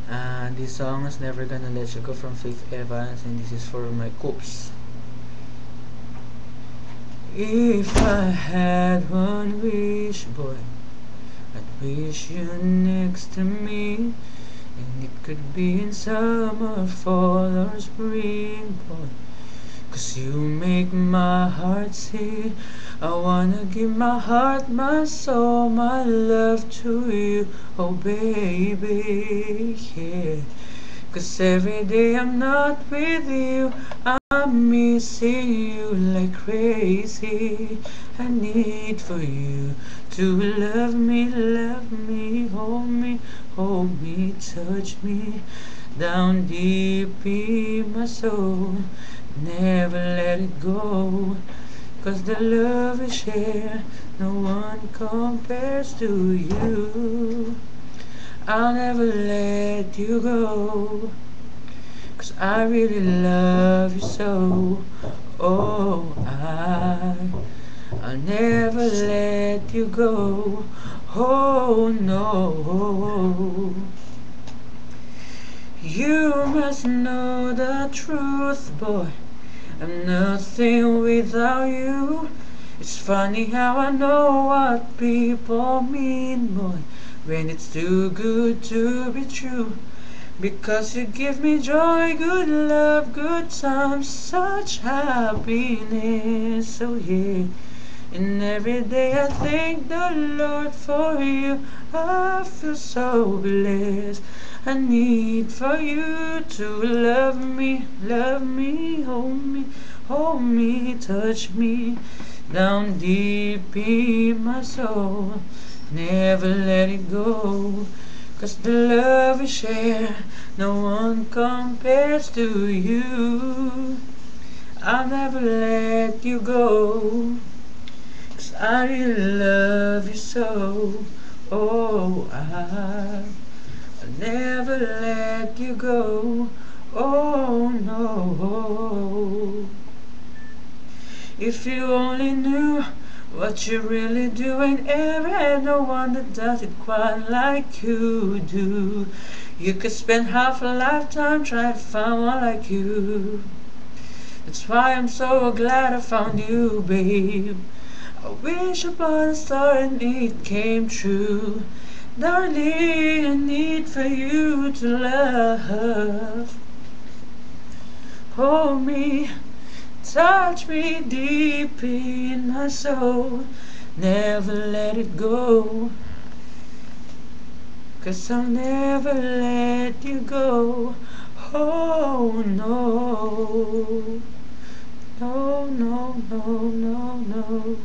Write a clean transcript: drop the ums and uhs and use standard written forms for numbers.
This song is Never Gonna Let You Go from Faith Evans, and this is for my coops. If I had one wish, boy, I'd wish you next to me. And it could be in summer, fall, or spring, boy, 'cause you make my heart sing. I wanna give my heart, my soul, my love to you, oh baby, yeah. 'Cause every day I'm not with you, I'm missing you like crazy. I need for you to love me, hold me, touch me down deep in my soul. Never let it go, 'cause the love we share, no one compares to you. I'll never let you go, 'cause I really love you so. Oh, I'll never let you go. Oh no. You must know the truth, boy, I'm nothing without you. It's funny how I know what people mean, boy, when it's too good to be true. Because you give me joy, good love, good times, such happiness, so yeah. And every day I thank the Lord for you. I feel so blessed. I need for you to love me, hold me, touch me down deep in my soul. Never let it go, 'cause the love we share, no one compares to you. I'll never let you go, 'cause I really love you so. Oh, I'll never let you go. Oh no. If you only knew what you're really doing, ever had no one that does it quite like you do. You could spend half a lifetime trying to find one like you. That's why I'm so glad I found you, babe. I wish upon a star and it came true. Darling, I need for you to love. Hold me, touch me deep in my soul. Never let it go, 'cause I'll never let you go. Oh no. No.